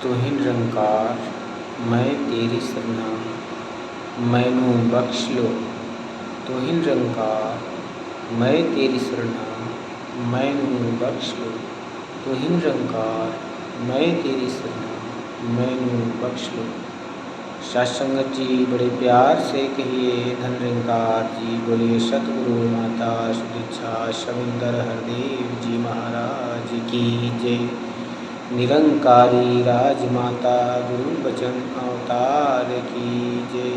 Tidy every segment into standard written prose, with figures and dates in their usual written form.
तुहि निरंकार मैं तेरी सरना मैनू बख्श लो। तुहि निरंकार मैं तेरी सरना मैनू बख्श लो। तुहि निरंकार मैं तेरी सरना मैनू बख्श लो। सत्संगत जी बड़े प्यार से कहिए धन निरंकार जी बोलिए सतगुरु माता सुदीक्षा शविंदर हरदेव जी महाराज की जय। निरंकारी राजमाता गुरु बचन अवतार की जय।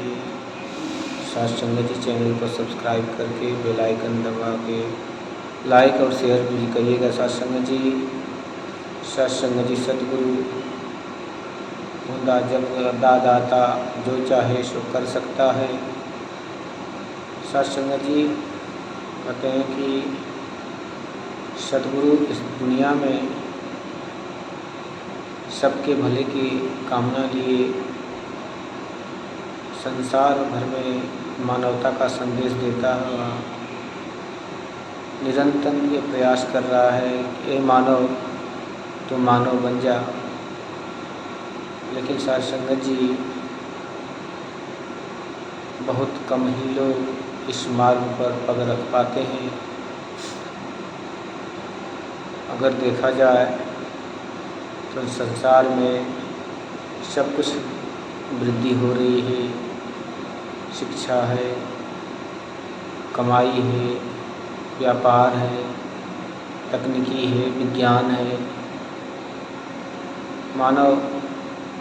सत्संगत जी चैनल को सब्सक्राइब करके बेल आइकन दबा के लाइक और शेयर भी करिएगा। सत्संगत जी सतगुरु जब दाता जो चाहे सो कर सकता है। सत्संगत जी कहते हैं कि सतगुरु इस दुनिया में सबके भले की कामना लिए संसार भर में मानवता का संदेश देता हुआ निरंतर ये प्रयास कर रहा है कि ए मानव तो मानव बन जा। लेकिन सत्संगत जी बहुत कम ही लोग इस मार्ग पर पग रख पाते हैं। अगर देखा जाए तो संसार में सब कुछ वृद्धि हो रही है। शिक्षा है, कमाई है, व्यापार है, तकनीकी है, विज्ञान है। मानव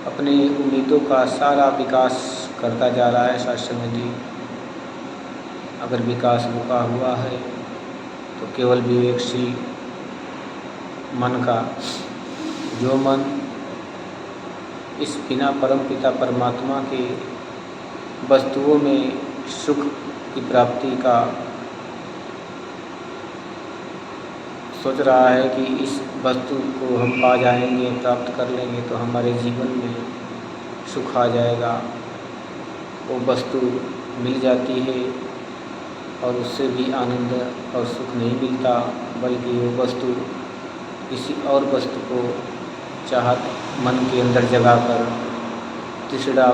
अपनी उम्मीदों का सारा विकास करता जा रहा है। सत्संगत जी अगर विकास रुका हुआ है तो केवल विवेकशील मन का, जो मन इस बिना परमपिता परमात्मा के वस्तुओं में सुख की प्राप्ति का सोच रहा है कि इस वस्तु को हम पा जाएंगे, प्राप्त कर लेंगे तो हमारे जीवन में सुख आ जाएगा। वो वस्तु मिल जाती है और उससे भी आनंद और सुख नहीं मिलता, बल्कि वो वस्तु किसी और वस्तु को चाहत मन के अंदर जगाकर तृष्णा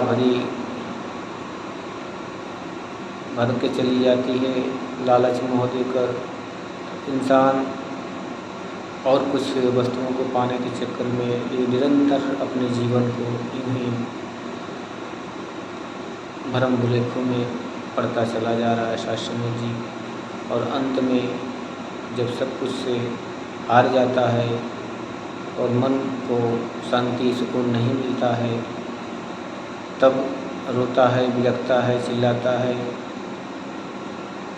भर के चली जाती है। लालच मोह देकर इंसान और कुछ वस्तुओं को पाने के चक्कर में ये निरंतर अपने जीवन को इन्हीं भरम भुलेखों में पड़ता चला जा रहा है। सत्संगत जी और अंत में जब सब कुछ से हार जाता है और मन को शांति सुकून नहीं मिलता है, तब रोता है, बिलखता है, चिल्लाता है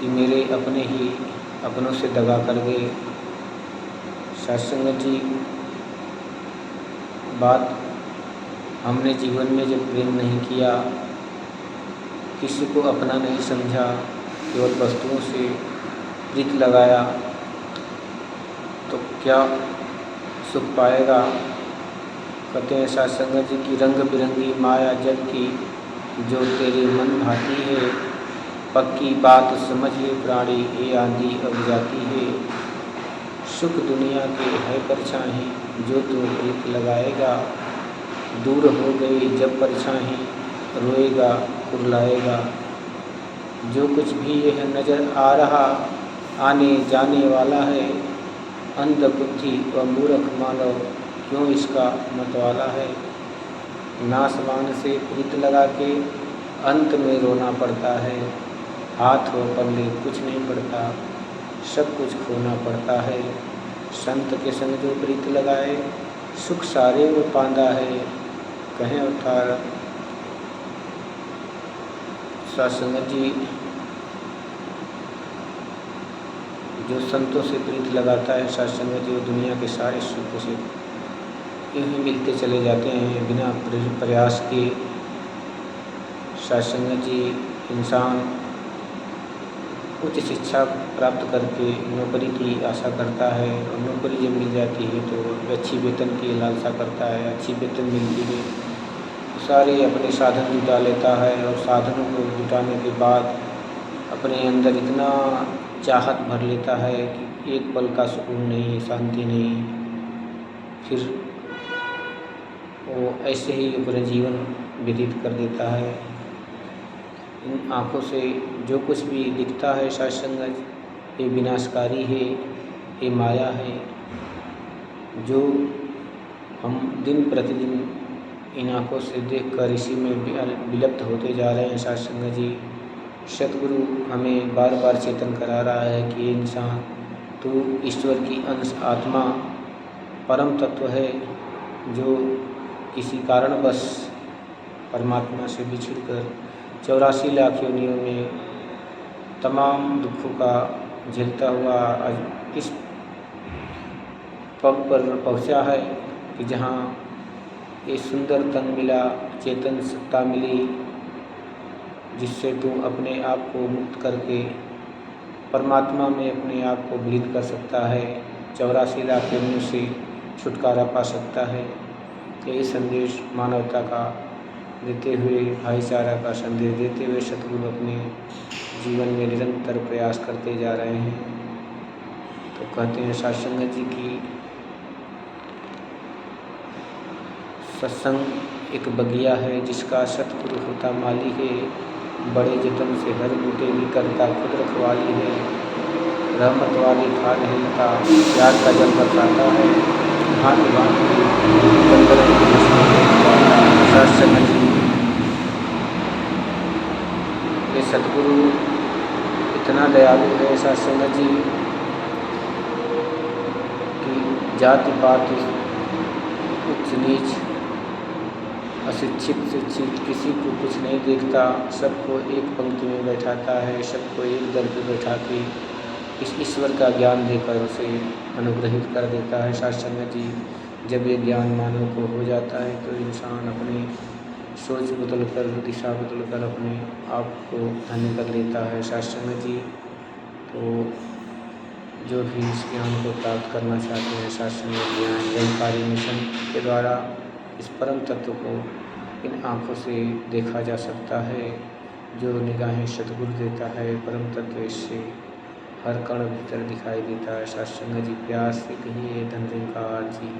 कि मेरे अपने ही अपनों से दगा कर गए। सत्संगत जी बात हमने जीवन में जब प्रेम नहीं किया, किसी को अपना नहीं समझा, केवल वस्तुओं से प्रीत लगाया, तो क्या सुख पाएगा। कहते हैं सत्संगत जी की रंग बिरंगी माया जग की जो तेरे मन भाती है। पक्की बात समझ ले प्राणी ये आंधी अब जाती है। सुख दुनिया के है परछाई जो तू प्रीत लगाएगा। दूर हो गई जब परछाई रोएगा कुरलाएगा। जो कुछ भी यह नज़र आ रहा आने जाने वाला है। अंध बुद्धि व मूर्ख मानव क्यों इसका मतवाला है। नासमान से प्रीत लगा के अंत में रोना पड़ता है। हाथ व पल्ले कुछ नहीं पड़ता, सब कुछ खोना पड़ता है। संत के संग जो प्रीत लगाए सुख सारे वो पांदा है। कहें अवतार सत्संगत जी जो संतों से प्रीत लगाता है, सत्संगत जी दुनिया के सारे सुखों से यूँ ही मिलते चले जाते हैं बिना प्रयास के। सत्संगत जी इंसान उच्च शिक्षा प्राप्त करके नौकरी की आशा करता है और नौकरी जब मिल जाती है तो अच्छी वेतन की लालसा करता है। अच्छी वेतन मिलती है सारे अपने साधन जुटा लेता है और साधनों को जुटाने के बाद अपने अंदर इतना चाहत भर लेता है कि एक पल का सुकून नहीं, शांति नहीं। फिर वो ऐसे ही अपना जीवन व्यतीत कर देता है। इन आँखों से जो कुछ भी दिखता है साथ संगत, ये विनाशकारी है, ये माया है, जो हम दिन प्रतिदिन इन आँखों से देखकर इसी में विलुप्त होते जा रहे हैं। साथ संगत जी, सतगुरु हमें बार बार चेतन करा रहा है कि ये इंसान, तू ईश्वर की अंश आत्मा परम तत्व है, जो किसी कारणवश परमात्मा से बिछुड़कर 84 लाख योनियों में तमाम दुखों का झेलता हुआ आज इस पग पर पहुँचा है कि जहाँ ये सुंदर तन मिला, चेतन सत्ता मिली, जिससे तू अपने आप को मुक्त करके परमात्मा में अपने आप को विलीन कर सकता है, 84 लाख योनियों से छुटकारा पा सकता है। यही संदेश मानवता का देते हुए, भाईचारा का संदेश देते हुए सतगुरु अपने जीवन में निरंतर प्रयास करते जा रहे हैं। तो कहते हैं साथ संगत जी की सत्संग एक बगिया है, जिसका सतगुरु होता माली है, बड़े जतन से हर बूटे की करता खुद रखवाली है, रहमत वाली खाद है लता, प्यार का जल बरसाता है, भांति भांति बंदरों की साथ संगत जी, ये सतगुरु इतना दयालु है साथ संगत जी कि जाति पात उच्च नीच अशिक्षित शिक्षित किसी को कुछ नहीं देखता, सबको एक पंक्ति में बैठाता है, सबको एक दर पर बैठा के इस ईश्वर का ज्ञान देकर उसे अनुग्रहित कर देता है। साथ संगत जी, जब ये ज्ञान मानव को हो जाता है तो इंसान अपनी सोच बदल कर, दिशा बदल कर अपने आप को धन्य कर लेता है। साथ संगत जी, तो जो भी इस ज्ञान को प्राप्त करना चाहते हैं, साथ संगत ज्ञान निरंकारी मिशन के द्वारा इस परम तत्व को इन आँखों से देखा जा सकता है। जो निगाहें सतगुरु देता है, परम तत्व इससे हर कण भीतर दिखाई देता है। साथ संगत जी, प्यार से कहिए धन निरंकार जी।